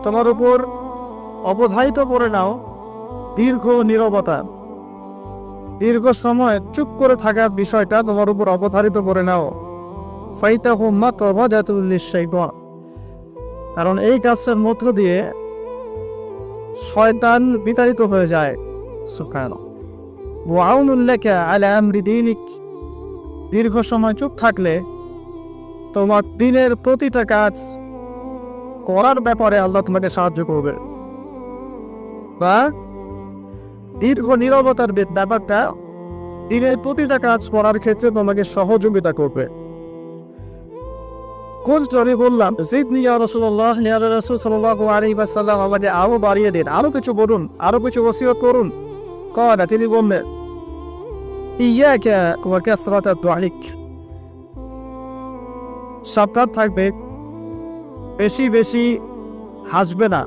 তোমার উপর অবধারিত করে নাও দীর্ঘ নীরবতা, দীর্ঘ সময় চুপ করে থাকার বিষয়টা তোমার উপর অবধারিত করে নাও। ফাইতাহু মাতবাদাতুল লিশ-শাইতান, কারণ এই কাজের মধ্য দিয়ে শয়তান বিতাড়িত হয়ে যায়। সুবহানাল্লাহ। ওয়া আউনুল লাকা আলা আমরি দীনিক, দীর্ঘ সময় চুপ থাকলে তোমার দিনের প্রতিটা কাজ করার ব্যাপারে আল্লাহ তোমাকে সাহায্য করবে, বা দীর্ঘ নীরবতার ব্যাপারটা দিনের প্রতিটা কাজ করার ক্ষেত্রে তোমাকে সহযোগিতা করবে। আমি বললাম, জিদনি ইয়া রাসূলুল্লাহ, ইয়া রাসূল সাল্লাল্লাহু আলাইহি ওয়াসাল্লাম, আমাকে আরো বাড়িয়ে দিন, আরো কিছু বলুন, আরো কিছু ওসিয়ত করুন। ক্বালা, তিনি বললেন, ইয়াকা ওয়া কাসরাতাদ দুআইক, সাবধান থাকবে, বেশি বেশি হাসবে না।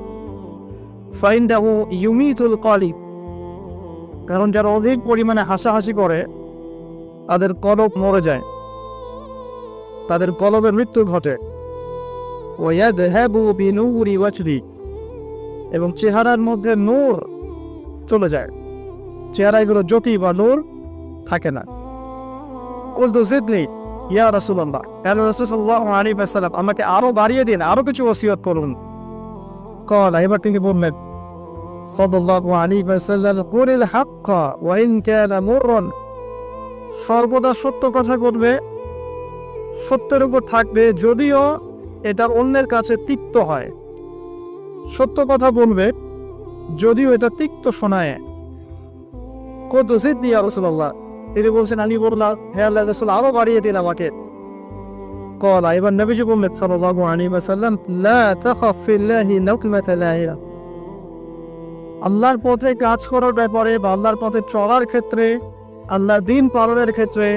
ফাইন্দাহু ইউমিতুল কলিব, কারণ যারা অধিক পরিমাণে হাসাহাসি করে তাদের কলব মরে যায়, তাদের কলবের মৃত্যু ঘটে। ওয়ায়াযহাবু বিনূরি ওয়াজহি, এবং চেহারার মধ্যে নূর চলে যায়, চেহারায় কোনো জ্যোতি বা নূর থাকে না। কুলতু জিদনি ইয়া রাসূলুল্লাহ, ইয়া রাসূল সাল্লাল্লাহু আলাইহি ওয়াসাল্লাম, আমাকে আরো বাড়িয়ে দিন, আরো কিছু ওসিয়ত করুন। ক্বালা, এবার তিনি বললেন সাল্লাল্লাহু আলাইহি ওয়াসাল্লাম, কুলিল হাক্কা ওয়া ইন কানা মুররান, সর্বদা সত্য কথা বলবে, সত্যের উপর থাকবে যদিও এটা অন্যের কাছে তিক্ত হয়। সত্য কথা বলবে যদিও এটা তিক্ত শোনায়। কুলতু জিদনি ইয়া রাসূলুল্লাহ, তিনি বলছেন, আমি বললাম, হে আল্লাহর রাসূল, আরো বাড়িয়ে দিন আমাকে। ক্বালা, এবার নবীজি বললেন সাল্লাল্লাহু আলাইহি ওয়াসাল্লাম, লা তাখাফ ফিল্লাহি লাওমাতা লাইম, আল্লাহর পথে কাজ করার ব্যাপারে বা আল্লাহর পথে চলার ক্ষেত্রে, আল্লাহর দ্বীন পালনের ক্ষেত্রে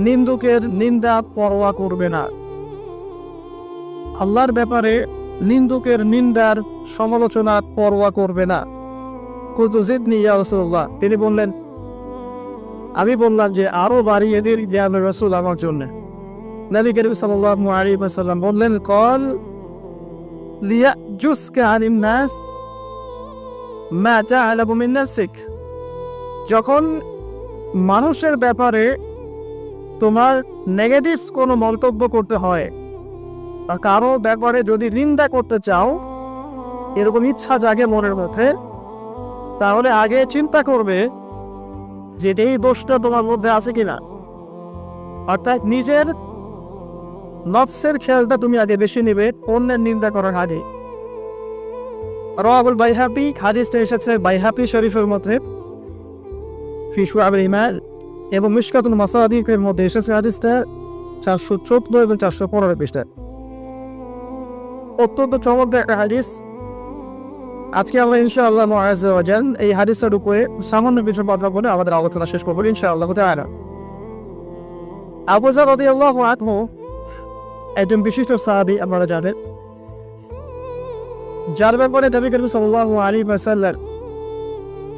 নিন্দুকের নিন্দা পরোয়া করবে না। আল্লাহর ব্যাপারে নিন্দুকের নিন্দার সমালোচনার পরোয়া করবে না। কুলতু জিদনি ইয়া রাসূলুল্লাহ, তিনি বললেন, আমি বললাম যে আরো বাড়িয়ে দিন ইয়া রাসূল আমার জন্য। নবী করিম সাল্লাল্লাহু আলাইহি ওয়াসাল্লাম বললেন, ক্বাল লিয়াজুসকা আনিন নাস মা তা'লামু মিন নাফসিক, যখন মানুষের ব্যাপারে তোমার নেগেটিভ কোনো মন্তব্য করতে হয় বা কারো ব্যাপারে যদি নিন্দা করতে চাও, এরকম ইচ্ছা জাগে মনের মধ্যে, তাহলে আগে চিন্তা করবে যে এই দোষটা তোমার মধ্যে আছে কিনা। অর্থাৎ নিজের নফসের খেয়ালটা তুমি আগে বেশি নেবে অন্যের নিন্দা করার আগে। রাওয়াহুল বাইহাকি, হাদিসটা এসেছে বাইহাকি শরীফের মধ্যে ফি শুআবুল ঈমান, এবং মিশকাতুল মাসাদিকের মধ্যে এসেছে হাদিসটা 414 এবং 415 পৃষ্ঠা। অত্যন্ত চমৎকার একটা হাদিস। আজকে আমরা ইনশাআল্লাহ মুআজ্জা ওয়া জাল এই হাদিসের উপরে সামান্য কিছু কথা বলে আমাদের আলোচনা শেষ করব ইনশাআল্লাহ তাআলা। আবু যর রাদিয়াল্লাহু আনহু একজন বিশিষ্ট সাহাবী, আপনারা জানেন, যার ব্যাপারে নবী করিম সাল্লাল্লাহু আলাইহি ওয়াসাল্লাম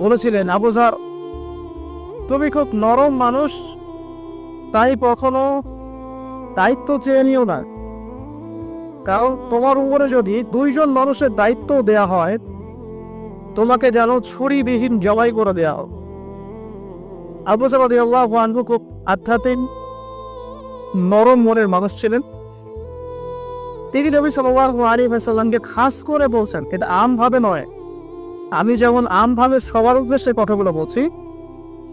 বলেছিলেন, আবু যর, তুমি খুব নরম মানুষ, তাই কখনো দায়িত্ব চেয়ে নিও না, কারণ তোমার উপরে যদি 2 জন মানুষের দায়িত্ব দেয়া হয়, তোমাকে যেন ছুরিবিহীন জবাই করে দেয়া হোক। আবু যর রাদিয়াল্লাহু আনহু খুব আধ্যাত্মিক নরম মনের মানুষ ছিলেন। তিনি নবী সাল্লাল্লাহু আলাইহি ওয়াসাল্লামকে খাস করে বলছেন, এটা আমভাবে নয়, আমি যেমন আমভাবে সবার উদ্দেশ্যে কথাগুলো বলছি,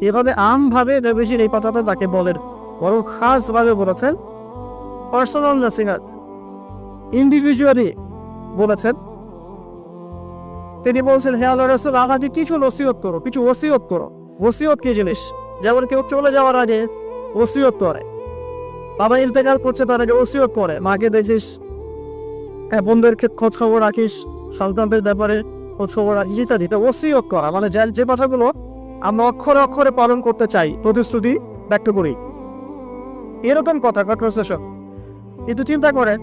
এভাবে আমভাবে নবীজির এই কথাটা তাকে বলেন, বরং খাসভাবে বলেছেন, পার্সোনাল নসিহত, ইন্ডিভিজুয়ালি বলেছেন। তিনি বলছেন, হে আল্লাহর রাসূল, আমাকে কিছু নসিহত করো, কিছু ওসিয়ত করো। ওসিয়ত কি জিনিস? যেমন কেউ চলে যাওয়ার আগে ওসিয়ত করে, বাবা ইন্তেকাল করছে তার আগে ওসিয়ত করে, মাকে দেখিস, বোনদের খোঁজ খবর রাখিস, সন্তানদের ব্যাপারে খোঁজ খবর রাখিস, ইত্যাদি। ওসিয়ত করা মানে যে কথাগুলো আমরা অক্ষরে অক্ষরে পালন করতে চাই, প্রতিশ্রুতি ব্যক্ত করি, এরকম কথা কনভারসেশন। কিন্তু চিন্তা করেন,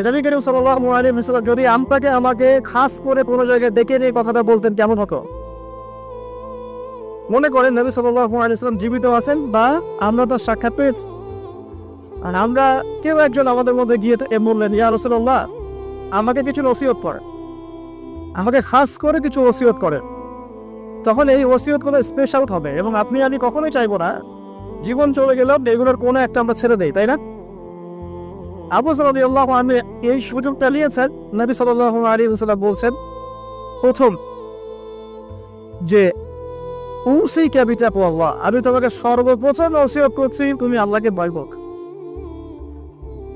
নবী করিম সাল্লাল্লাহু আলাইহি ওয়াসাল্লাম যদি আমাকে খাস করে কোনো জায়গায় ডেকে নিয়ে কথাটা বলতেন, কেমন হতো? মনে করেন নবী সাল্লাল্লাহু আলাইহি ওয়াসাল্লাম জীবিত আছেন বা আমরা তো সাক্ষাৎ পেয়েছি, আর আমরা কেউ একজন আমাদের মধ্যে গিয়ে বললেন, ইয়া রাসূলুল্লাহ, আমাকে কিছু নসিহত করেন, আমাকে খাস করে কিছু ওসিয়ত করেন, তখন এই ওসিয়তগুলো স্পেশাল হবে। এবং আপনি আমি কখনোই চাইবো না জীবন চলে গেলেও এগুলোর কোনো একটা আমরা ছেড়ে দেই, তাই না? আবু বকর রাদিয়াল্লাহু আনহু এই সুযোগটা নিয়েছেন। নবী সাল্লাল্লাহু আলাইহি ওয়াসাল্লাম বলছেন, প্রথম যে উসিকা বিতাকওয়াল্লাহ, আমি তোমাকে সর্বপ্রথম ওসিয়ত করছি তুমি আল্লাহকে ভয় করো।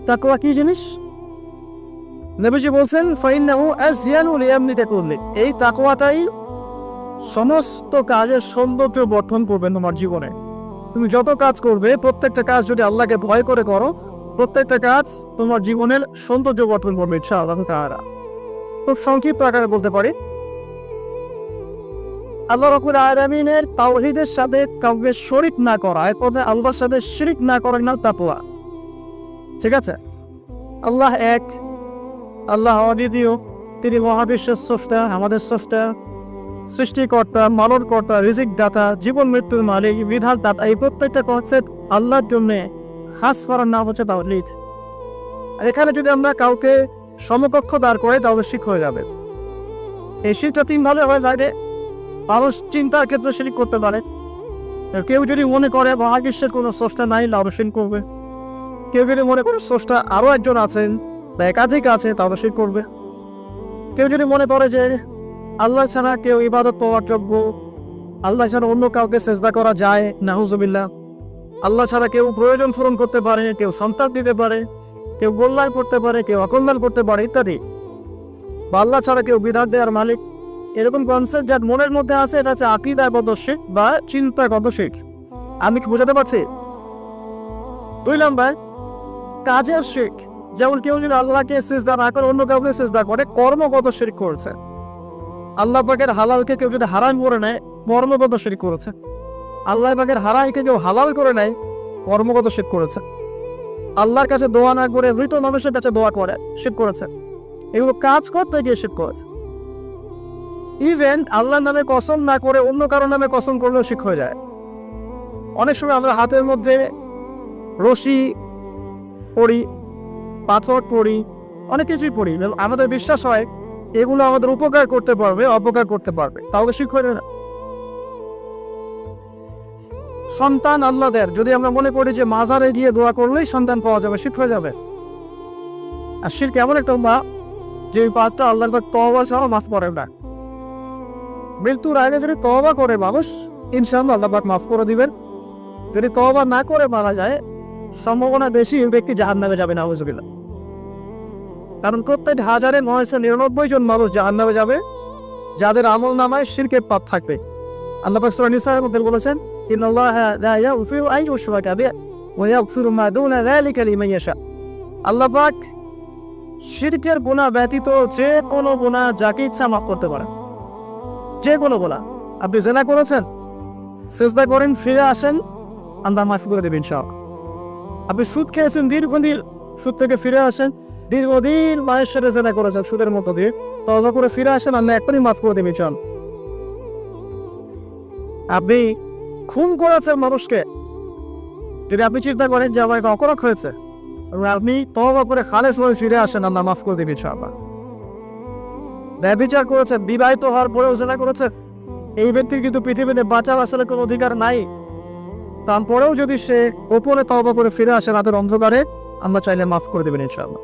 তাকওয়া কি জিনিস? নবীজি বলছেন ফাইন্নাহু আযয়ানু লিয়ামনিকা কুল্লি, এই তাকওয়াটাই সমস্ত কাজের সৌন্দর্য বর্ধন করবে তোমার জীবনে। তুমি যত কাজ করবে প্রত্যেকটা কাজ যদি আল্লাহকে ভয় করে করো, প্রত্যেকটা কাজ তোমার জীবনের সৌন্দর্য বর্ধন করবে ইনশাআল্লাহ তাআলা। খুব সংক্ষিপ্ত আকারে বলতে পারি, আল্লাহ রাব্বুল আলামিনের তাওহীদের সাথে কাউকে শরীক না করা, এক কথায় আল্লাহর সাথে শিরক না করার নাম তাকওয়া। ঠিক আছে? আল্লাহ এক, আল্লাহ অদ্বিতীয়, তিনি মহাবিশ্বের স্রষ্টা, আমাদের স্রষ্টা, সৃষ্টিকর্তা, মানবকর্তা, রিজিক দাতা, জীবন মৃত্যুর মালিক, বিধান দাতা। এই প্রত্যেকটা কনসেপ্ট আল্লাহর জন্য খাস করার নাম হচ্ছে তাওহীদ। আর এখানে যদি আমরা কাউকে সমকক্ষ দাঁড় করে তাহলে শিরক হয়ে যাবে। এই শিরকটা তিনভাবে হয়ে যায়। মানুষ চিন্তার ক্ষেত্রে শিরক করতে পারে। কেউ যদি মনে করে মহাবিশ্বের কোনো স্রষ্টা নাই, তাহলে শিরক করবে। কেউ যদি মনে করে স্রষ্টা আরও একজন আছেন বা একাধিক আছে, তাহলে শিরক করবে। কেউ যদি মনে করে যে আল্লাহ ছাড়া কেউ ইবাদত পাওয়ার যোগ্য, আল্লাহ ছাড়া অন্য কাউকে সেজদা করা যায়, নাউজুবিল্লাহ, আল্লাহ ছাড়া কেউ প্রয়োজন পূরণ করতে পারে, কেউ সন্তান দিতে পারে, কেউ কল্যাণ করতে পারে, কেউ অকল্যাণ করতে পারে ইত্যাদি, বা আল্লাহ ছাড়া কেউ বিধান দেওয়ার মালিক, এরকম কনসেপ্ট যার মনের মধ্যে আছে, এটা হচ্ছে আকীদাগত শিরক বা চিন্তাগত শিরক। আমি কি বোঝাতে পারছি? 2 নাম্বার কাজের শিরক, যেমন কেউ যদি আল্লাহকে সিজদা না করে অন্য কাউকে সিজদা করে, কর্মগত শিরক করেছে। আল্লাহ পাকের হালালকে কেউ যদি হারাম করে নেয়, কর্মগত শিরক করেছে। আল্লাহ পাকের হারামকে কেউ হালাল করে নেয়, কর্মগত শিরক করেছে। আল্লাহর কাছে দোয়া না করে মৃত মানুষের কাছে দোয়া করে শিরক করেছে। এগুলো কাজ করতে গিয়ে শিরক করেছে। ইভেন আল্লাহর নামে কসম না করে অন্য কারোর নামে কসম করলেও শিরক হয়ে যায়। অনেক সময় আমরা হাতের মধ্যে রশি পড়ি, পাথর পড়ি, অনেক কিছুই পড়ি, আমাদের বিশ্বাস হয় এগুলো আমাদের উপকার করতে পারবে, অপকার করতে পারবে, তাহলে শিরক হয়ে না। সন্তান আল্লাহ দেয়, যদি আমরা মনে করি যে মাজারে গিয়ে দোয়া করলেই সন্তান পাওয়া যাবে, শিরক হয়ে যাবে। আর শিরক এমন একটা পাপ যে পাপটা আল্লাহর পাক তওবা ছাড়া মাফ করেন না। মৃত্যুর আগে যদি তওবা করে মানুষ, ইনশাআল্লাহ আল্লাহ পাক মাফ করে দিবেন। যদি তওবা না করে মারা যায়, সম্ভাবনা বেশি ওই ব্যক্তি জাহান্নামে যাবে, নাউজুবিল্লাহ। কারণ প্রত্যেক 1099 জন মানুষ জাহান্নামে যাবে যাদের আমল নামায় শিরকের পাপ থাকবে। আল্লাহ পাক সূরা নিসার মধ্যে বলেছেন, ইন্নাল্লাহা লা ইয়াগফিরু আন ইউশরাকা বিহি ওয়া ইয়াগফিরু মা দুনা যালিকা লিমান ইয়াশা। আল্লাহ পাক শিরকের গুনাহ ব্যতীত যে কোনো গুনাহ যাকে ইচ্ছা মাফ করতে পারেন। যে কোনো গুনাহ, আপনি জিনা করেছেন, সিজদা করেন, ফিরে আসেন, আল্লাহ মাফ করে দেবেন ইনশাআল্লাহ। আপনি সুদ খেয়েছেন দীর্ঘদিন, সুদ থেকে ফিরে আসেন, দীর্ঘদিন মায়ের সাথে জিনা করেছেন সুদের মতো দিয়ে, তওবা করে ফিরে আসেন, আল্লাহ এখনই মাফ করে দেবেন ইনশাআল্লাহ। আপনি খুন করেছেন মানুষকে, যদি আপনি চিন্তা করেন যে আমার অপরাধ হয়েছে, আপনি তওবা করে খালেস হয়ে ফিরে আসেন, আল্লাহ মাফ করে দেবেন ইনশাআল্লাহ। ব্যভিচার করেছে, বিবাহিত হওয়ার পরেও জিনা করেছে, এই ব্যক্তির কিন্তু পৃথিবীতে বাঁচার আসলে কোনো অধিকার নাই। তারপরেও যদি সে গোপনে তওবা করে ফিরে আসে রাতের অন্ধকারে, আল্লাহ চাইলে মাফ করে দেবেন ইনশাআল্লাহ।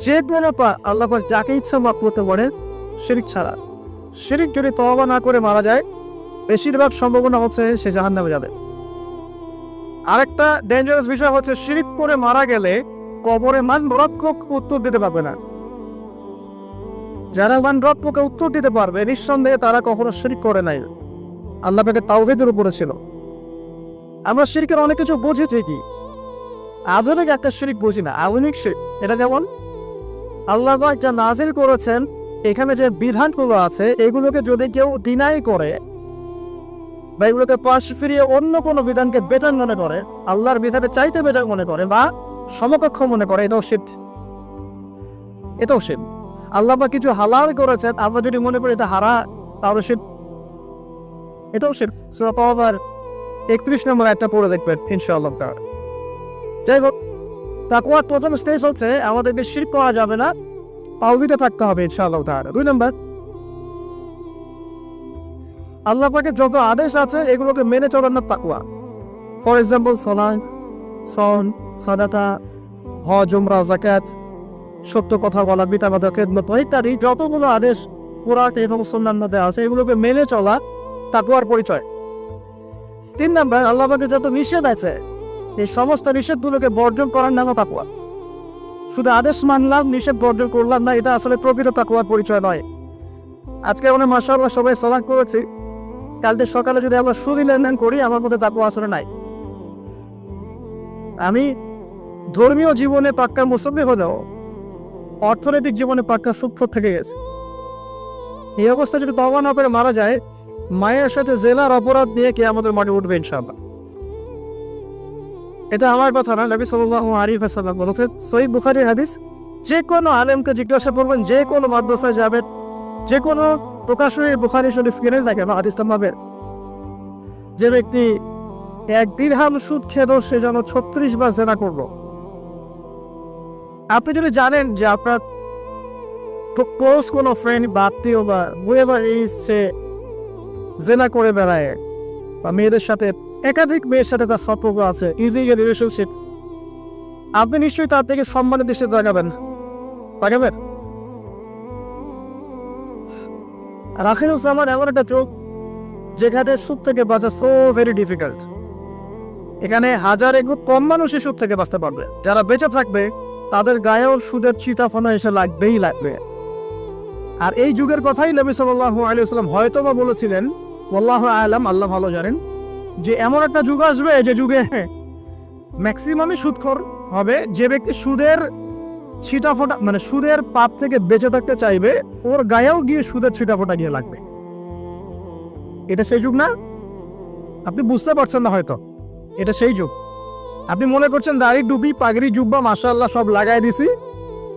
যে কোনো পাপ আল্লাহ পাক যাকে ইচ্ছা মাফ করতে পারেন, শিরক ছাড়া। শিরক যদি তওবা না করে মারা যায়, বেশিরভাগ সম্ভাবনা হচ্ছে সে জাহান্নামে যাবে। আরেকটা ডেঞ্জারাস বিষয় হচ্ছে, শিরক করে মারা গেলে কবরে মানরক্ষক উত্তর দিতে পারবে না। যারা মানরক্ষকে উত্তর দিতে পারবে, নিঃসন্দেহে তারা কখনো শিরক করে নাই, আল্লাহ পাকের তাওহীদের উপরে ছিল। আমরা শিরকের অনেক কিছু বুঝেছি, কি আধুনিক একটা শিরক বুঝি না। আধুনিক শিরক এটা যেমন আল্লাহ পাক যা নাজিল করেছেন, এখানে যে বিধানগুলো আছে, এগুলোকে যদি কেউ ডিনাই করে বা এগুলোকে পাশ ফিরিয়ে অন্য কোনো বিধানকে বেটার মনে করে, আল্লাহর বিধানে চাইতে বেটার মনে করে বা সমকক্ষ মনে করে, এটাও শিরক। এটাও শিরক। আল্লাহ পাক কিছু হালাল করেছেন, আমরা যদি মনে করি এটা হারাম, তাহলে শিরক, এটাও শিরক। সূরা তাওবার 31 নম্বর একটা পড়ে দেখবেন ইনশাআল্লাহ তাআলা। যাই হোক, তাকওয়ার প্রথম স্টেজ হচ্ছে আমাদেরকে শিরক করা যাবে না, তাওহীদে থাকতে হবে ইনশাআল্লাহ তাআলা। 2 নম্বর, আল্লাহ পাকের যত আদেশ আছে এগুলোকে মেনে চলার নাম তাকওয়া। ফর এক্সাম্পল সালাত, সন, সাদাকা, হজ, উমরা, যাকাত, সত্য কথা বলা, পিতামাতার খেদমত ইত্যাদি যতগুলো আদেশ কোরআন এবং সুন্নাহর মধ্যে আছে এগুলোকে মেনে চলা তাকওয়ার পরিচয়। 3 নাম্বার, আল্লাহ পাকের যত নিষেধ আছে এই সমস্ত নিষেধগুলোকে বর্জন করার নাম তাকওয়া। শুধু আদেশ মানলাম, নিষেধ বর্জন করলাম না, এটা আসলে প্রকৃত তাকওয়ার পরিচয় নয়। আজকে আমরা মাশাআল্লাহ সবাই সালাত করেছি, কালকে সকালে যদি আমরা সুদি লেনদেন করি আমার মধ্যে তাকওয়া আসলে নাই। আমি ধর্মীয় জীবনে পাক্কা মুসল্লি হলেও অর্থনৈতিক জীবনে পাক্কা সূক্ষ্ম থেকে গেছে। এই অবস্থা যদি তওবা না করে মারা যায়, মায়ের সাথে জেনার অপরাধ দিয়ে কে আমাদের মাঠে উঠবে ইনশাআল্লাহ। এটা আমার কথা না, নবী সাল্লাল্লাহু আলাইহি ওয়াসাল্লাম বলেছেন, সহিহ বুখারীর হাদিস, যে কোনো আলেমকে জিজ্ঞাসা করবেন, যে কোনো মাদ্রাসায় যাবেন, যে কোনো প্রকাশনী বুখারী শরীফ কিনে না কেন হাদিসটা পাবেন, যে ব্যক্তি 1 দিরহাম সুদ খেলো সে যেন 36 বার জেনা করলো। আপনি যদি জানেন যে আপনার ক্লোজ কোনো ফ্রেন্ড বা আত্মীয় বা হুয়েভার ইজ সে জেনা করে বেড়ায় বা মেয়েদের সাথে একাধিক মেয়ের সাথে তার সম্পর্ক আছে, ইলিগাল রিলেশনশিপ, আপনি নিশ্চয়ই তার থেকে সম্মানের দৃষ্টিতে তাকাবেন। আর আখিরুজ্জামান এমন একটা যুগ যেখানে সুদ থেকে বাঁচা সো ভেরি ডিফিকাল্ট। এখানে হাজারে খুব কম মানুষই সুদ থেকে বাঁচতে পারবে। যারা বেঁচে থাকবে তাদের গায়েও সুদের ছিটাফোনা এসে লাগবেই লাগবে। আর এই যুগের কথাই নবী সাল্লাল্লাহু আলাইহি ওয়াসাল্লাম হয়তো বা বলেছিলেন, আল্লাহু আ'লাম, আল্লাহ ভালো জানেন, যে এমন একটা যুগ আসবে যে যুগে ম্যাক্সিমামই সুদখোর হবে। যে ব্যক্তি সুদের ছিটাফোঁটা মানে সুদের পাপ থেকে বেঁচে থাকতে চাইবে ওর গায়েও গিয়ে সুদের ছিটাফোঁটা গিয়ে লাগবে। এটা সেই যুগ না? আপনি বুঝতে পারছেন না হয়তো, এটা সেই যুগ। আপনি মনে করছেন দাড়ি, টুপি, পাগড়ি, জুব্বা মাশাআল্লাহ সব লাগাই দিছি,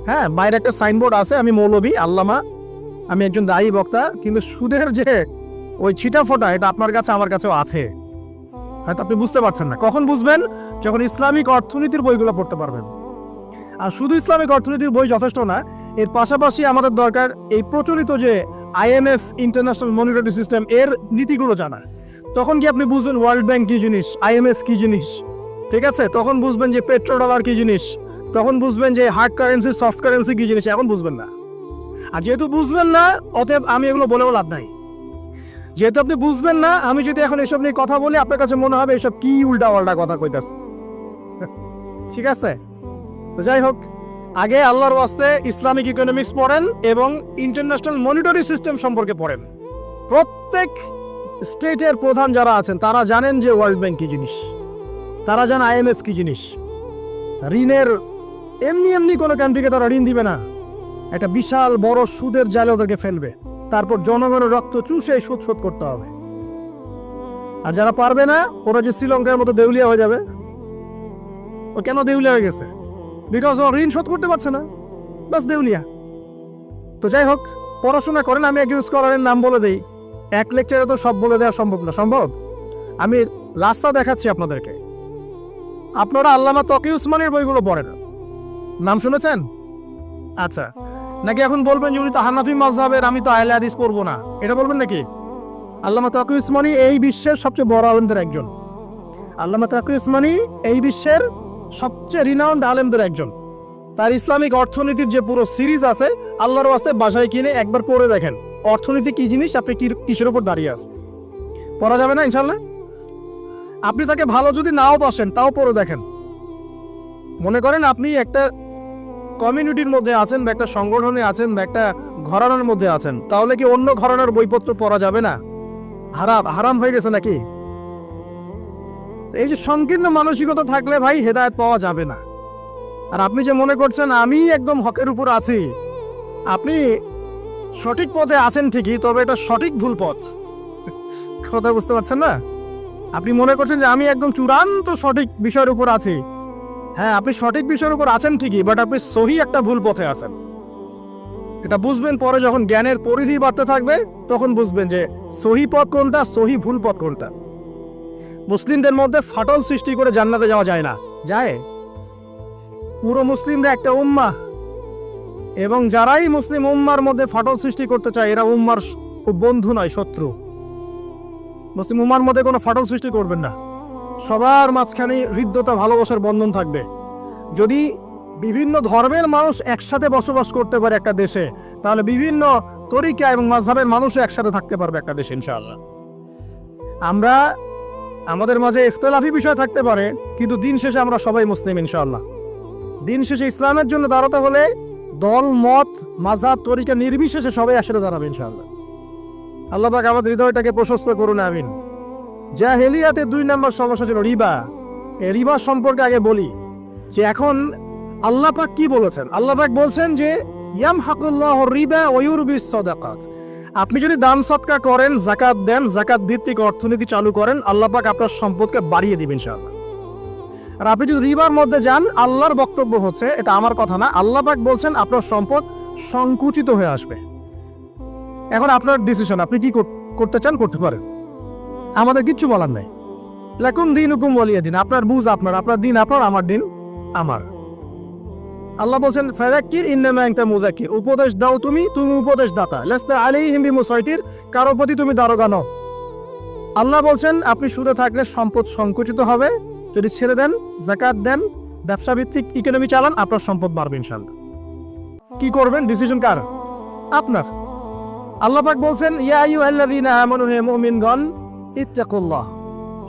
হ্যাঁ, বাইরে একটা সাইনবোর্ড আছে, আমি মৌলবী, আল্লামা, আমি একজন দায়ী বক্তা, কিন্তু সুদের যে ওই ছিটাফোঁটা এটা আপনার কাছে আমার কাছেও আছে। হয়তো আপনি বুঝতে পারছেন না। কখন বুঝবেন? যখন ইসলামিক অর্থনীতির বইগুলো পড়তে পারবেন। আর শুধু ইসলামিক অর্থনীতির বই যথেষ্ট না, এর পাশাপাশি আমাদের দরকার এই প্রচলিত যে IMF, ইন্টারন্যাশনাল মনিটারি সিস্টেম, এর নীতিগুলো জানা। তখন কি আপনি বুঝবেন ওয়ার্ল্ড ব্যাংক কি জিনিস, IMF কি জিনিস, ঠিক আছে? তখন বুঝবেন যে পেট্রো ডলার কি জিনিস, তখন বুঝবেন যে হার্ড কারেন্সি, সফট কারেন্সি কি জিনিস। এখন বুঝবেন না। আর যেহেতু বুঝবেন না, অতএব আমি এগুলো বলেও লাভ নাই। যেহেতু আপনি বুঝবেন না, আমি যদি এখন এসব নিয়ে কথা বলি আপনার কাছে মনে হবে এসব কি উল্টা পাল্টা কথা কইতাছে। ঠিক আছে? তো যাই হোক, আগে আল্লাহর ওয়াস্তে ইসলামিক ইকোনমিক্স পড়েন এবং ইন্টারন্যাশনাল মনিটারি সিস্টেম সম্পর্কে পড়েন। প্রত্যেক স্টেটের প্রধান যারা আছেন তারা জানেন যে ওয়ার্ল্ড ব্যাংক কি জিনিস, তারা জানে IMF কি জিনিস। ঋণের এমনি এমনি কোনো কান্ট্রিকে তারা ঋণ দিবে না, একটা বিশাল বড় সুদের জালে ওদেরকে ফেলবে, তারপর জনগণের রক্ত চুষে সুদ শোধ করতে হবে। আর যারা পারবে না ওরা যে শ্রীলঙ্কার মতো দেউলিয়া হয়ে যাবে। ও কেন দেউলিয়া হয়ে গেছে? বিকজ ও ঋণ শোধ করতে পারছে না, বাস দেউলিয়া। তো যাই হোক, পড়াশোনা করেন। আমি একজন স্কলারের নাম বলে দিই, এক লেকচারে তো সব বলে দেওয়া সম্ভব না। সম্ভব? আমি রাস্তা দেখাচ্ছি আপনাদেরকে। আপনারা আল্লামা তকি উসমানীর বইগুলো পড়েন, নাম শুনেছেন? আচ্ছা, নাকি এখন বলবেন যে উনি তো হানাফি মাযহাবের, আমি তো আহলে হাদিস পড়বো না, এটা বলবেন নাকি? আল্লামা তকি উসমানী এই বিশ্বের সবচেয়ে বড় আলেমদের একজন। আল্লামা তকি উসমানী এই বিশ্বের সবচেয়ে রিনাউন্ড আলেমদের একজন। তার ইসলামিক অর্থনীতির যে পুরো সিরিজ আছে, আল্লাহর ওয়াস্তে বাসায় কিনে একবার পড়ে দেখেন অর্থনীতি কি জিনিস, আপনি কিসের উপর দাঁড়িয়ে আছে। পড়া যাবে না ইনশাল্লাহ? আপনি তাকে ভালো যদি নাও বসেন তাও পড়ে দেখেন। মনে করেন আপনি একটা কমিউনিটির মধ্যে আছেন বা একটা সংগঠনে আছেন বা একটা ঘরানার মধ্যে আছেন, তাহলে কি অন্য ঘরানার বইপত্র পড়া যাবে না? হারাম হয়ে গেছে নাকি? এই যে সংকীর্ণ মানসিকতা থাকলে ভাই হেদায়েত পাওয়া যাবে না। আর আপনি যে মনে করছেন আমি একদম হকের উপর আছি, আপনি সঠিক পথে আছেন ঠিকই, তবে এটা সঠিক ভুল পথ। কথা বুঝতে পারছেন না? আপনি মনে করছেন যে আমি একদম চূড়ান্ত সঠিক বিষয়ের উপর আছি। হ্যাঁ, আপনি সঠিক বিষয়ের উপর আছেন ঠিকই, বাট আপনি সহি একটা ভুল পথে আছেন। এটা বুঝবেন পরে, যখন জ্ঞানের পরিধি বাড়তে থাকবে তখন বুঝবেন যে সহি পথ কোনটা, সহি ভুল পথ কোনটা। মুসলিমদের মধ্যে ফাটল সৃষ্টি করে জান্নাতে যাওয়া যায় না। যায়? পুরো মুসলিমরা একটা উম্মাহ, এবং যারাই মুসলিম উম্মার মধ্যে ফাটল সৃষ্টি করতে চায় এরা উম্মার বন্ধু নয়, শত্রু। মুসলিম উম্মার মধ্যে কোনো ফাটল সৃষ্টি করবেন না। সবার মাঝখানে হৃদ্যতা, ভালোবাসার বন্ধন থাকবে। যদি বিভিন্ন ধর্মের মানুষ একসাথে বসবাস করতে পারে একটা দেশে, তাহলে বিভিন্ন তরিকা এবং মাযহাবের মানুষও একসাথে থাকতে পারবে একটা দেশে ইনশাআল্লাহ। আমরা আমাদের মাঝে ইখতিলাফি বিষয় থাকতে পারে, কিন্তু দিন শেষে আমরা সবাই মুসলিম ইনশাআল্লাহ। দিন শেষে ইসলামের জন্য দাঁড়াতে হলে দল, মত, মাযহাব, তরিকা নির্বিশেষে সবাই একসাথে দাঁড়াবে ইনশাআল্লাহ। আল্লাহ পাক আমাদের হৃদয়টাকে প্রশস্ত করুন, আমিন। জাহেলিয়াতে 2 নম্বর সমস্যা ছিল রিবা। এই রিবা সম্পর্কে আগে বলি যে এখন আল্লাহ পাক কি বলেছেন। আল্লাহ পাক বলছেন যে ইয়ামহাকুল্লাহু রিবা ওয়া ইউরবিস সাদাকাত। আপনি যদি দান সদকা করেন, যাকাত দেন, যাকাত ভিত্তিক অর্থনীতি চালু করেন, আল্লাহ পাক আপনার সম্পদকে বাড়িয়ে দিবেন ইনশাআল্লাহ। আর আপনি যদি রিবার মধ্যে যান, আল্লাহর বক্তব্য হচ্ছে, এটা আমার কথা না, আল্লাহ পাক বলছেন আপনার সম্পদ সংকুচিত হয়ে আসবে। এখন আপনার ডিসিশন, আপনি কি করতে চান করতে পারেন, আমাদের কিচ্ছু বলার নাই। লাকুম দীনুকুম ওয়ালিয়া দিন, আপনার বুঝ আপনার, আপনার দিন আপনার, আমার দিন আমার। আল্লাহ বলছেন ফাযাক্কির ইন্নামা আনতা মুযাক্কির, উপদেশ দাও তুমি উপদেশ দাতা। লাস্তা আলাইহিম বিমুসাইতির, কারো প্রতি তুমি দারোগা নও। আল্লাহ বলছেন আপনি সুদে থাকলে সম্পদ সংকুচিত হবে, যদি ছেড়ে দেন, যাকাত দেন, ব্যবসা ভিত্তিক ইকোনমি চালান, আপনার সম্পদ বাড়বে ইনশাআল্লাহ। কি করবেন, ডিসিশন কার? আপনার। আল্লাহ পাক বলছেন ইয়া আইয়ুহাল্লাযীনা আমানু, হে মুমিনগণ, ইত্তাকুল্লাহ।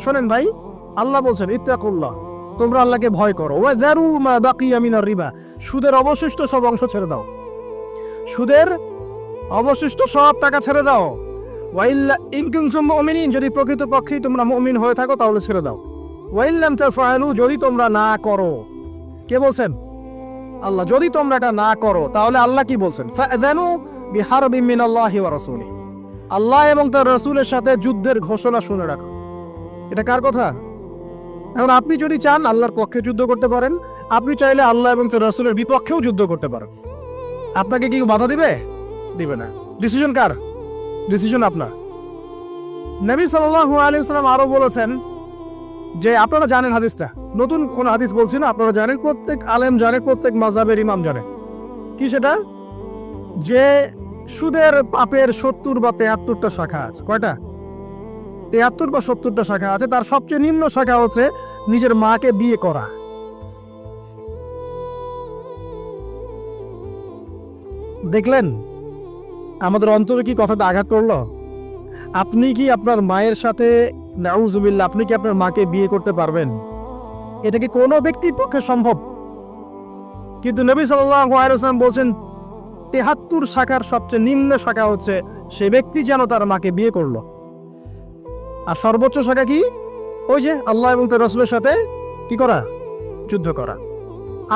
শোনেন ভাই, আল্লাহ বলছেন ইত্তাকুল্লাহ, তোমরা আল্লাহকে ভয় করো। ওয়া যারু মা বাকিয়া মিনার রিবা, সুদের অবশিষ্ট সব অংশ ছেড়ে দাও, সুদের অবশিষ্ট সব টাকা ছেড়ে দাও। ওয়া ইল্লা ইন কুনতুম মুমিনিন, যদি প্রকৃতপক্ষেই তোমরা মুমিন হয়ে থাকো তাহলে ছেড়ে দাও। ওয়া ইল্লাম তাফআলু, যদি তোমরা না করো। কে বলছেন? আল্লাহ। যদি তোমরা এটা না করো তাহলে আল্লাহ কি বলছেন? ফাআযানু বিহারবিন মিনাল্লাহি ওয়া রাসূলিহি, আল্লাহ এবং তার রাসূলের সাথে যুদ্ধের ঘোষণা শুনে রাখো। এটা কার কথা? এখন আপনি যদি চান আল্লাহর পক্ষে যুদ্ধ করতে পারেন, আপনি চাইলে আল্লাহ এবং তার রাসূলের বিপক্ষেও যুদ্ধ করতে পারেন। আপনাকে কি বাধা দিবে? দিবে না। ডিসিশন কার? ডিসিশন আপনার। নবী সাল্লাল্লাহু আলাইহি ওয়াসাল্লাম আরো বলেছেন যে, আপনারা জানেন হাদিসটা, নতুন কোন হাদিস বলছি না, আপনারা জানেন, প্রত্যেক আলেম জানে, প্রত্যেক মাযহাবের ইমাম জানে। কি সেটা? যে সুদের পাপের 70 বা 73টা শাখা আছে। কয়টা? 73 বা 70টা শাখা আছে। তার সবচেয়ে নিম্ন শাখা হচ্ছে নিজের মাকে বিয়ে করা। দেখলেন আমাদের অন্তরে কি কথাটা আঘাত করলো? আপনি কি আপনার মায়ের সাথে, নাউজুবিল্লাহ, আপনি কি আপনার মাকে বিয়ে করতে পারবেন? এটা কি কোনো ব্যক্তির পক্ষে সম্ভব? কিন্তু নবী সাল্লাল্লাহু আলাইহি ওয়াসাল্লাম বলছেন 73 শাখার সবচেয়ে নিম্ন শাখা হচ্ছে সে ব্যক্তি যেন তার মাকে বিয়ে করলো। আর সর্বোচ্চ শাখা কি? ওই যে আল্লাহ এবং তার রাসূলের সাথে কি করা? যুদ্ধ করা।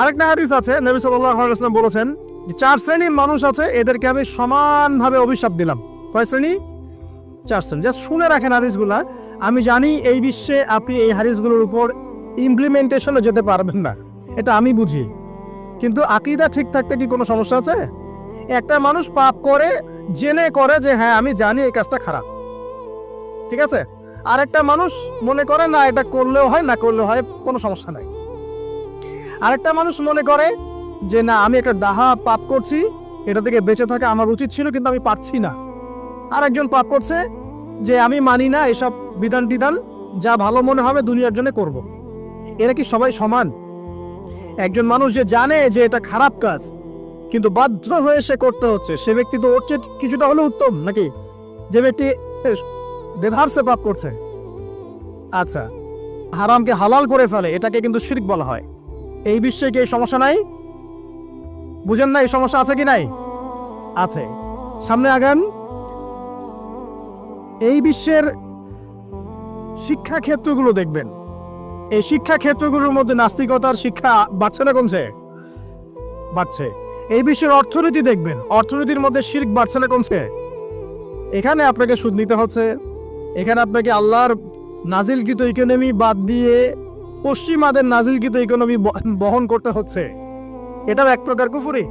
আরেকটা হাদিস আছে, নবী সাল্লাল্লাহু আলাইহি ওয়াসাল্লাম বলেছেন যে 4 শ্রেণীর মানুষ আছে, এদেরকে আমি সমানভাবে অভিশাপ দিলাম। কয় শ্রেণী? 4 শ্রেণী। জাস্ট শুনে রাখেন হাদিসগুলা। আমি জানি এই বিশ্বে আপনি এই হাদিসগুলোর উপর ইমপ্লিমেন্টেশনে যেতে পারবেন না, এটা আমি বুঝি, কিন্তু আকীদা ঠিক থাকতে কি কোনো সমস্যা আছে? একটা মানুষ পাপ করে, জেনে করে যে হ্যাঁ আমি জানি এই কাজটা খারাপ, ঠিক আছে। আর একটা মানুষ মনে করে না এটা করলেও হয়, না করলেও হয়, কোনো সমস্যা নাই। আরেকটা মানুষ মনে করে যে না আমি একটা ডাহা পাপ করছি, এটা থেকে বেঁচে থাকা আমার উচিত ছিল কিন্তু আমি পারছি না। আরেকজন পাপ করছে যে আমি মানি না এসব বিধান টিধান, যা ভালো মনে হবে দুনিয়ার জন্য করব। এরা কি সবাই সমান? একজন মানুষ যে জানে যে এটা খারাপ কাজ কিন্তু বাধ্য হয়ে সে করতে হচ্ছে, সে ব্যক্তি তো ওর চেয়ে কিছুটা হলেও উত্তম নাকি যে ব্যক্তি দেধারসে পাপ করছে। আচ্ছা, হারামকে হালাল করে ফেলে, এটাকে কিন্তু শিরক বলা হয়। এই বিশ্বে কি এই সমস্যা নাই? বুঝেন না এই সমস্যা আছে কি নাই? আছে। সামনে আগান। এই বিশ্বের শিক্ষা ক্ষেত্রগুলো দেখবেন, এই শিক্ষা ক্ষেত্রগুলোর মধ্যে নাস্তিকতার শিক্ষা বাড়ছে না কমছে? বাড়ছে। এই বিশ্বের অর্থনীতি দেখবেন, অর্থনীতির মধ্যে শিরক বাড়ছে না কমছে? এখানে আপনাকে সুদ নিতে হচ্ছে, এখানে আপনাকে আল্লাহর নাজিলকৃত ইকোনমি বাদ দিয়ে পশ্চিমাদের নাজিলকৃত ইকোনমি বহন করতে হচ্ছে। এটাও এক প্রকার কুফরি।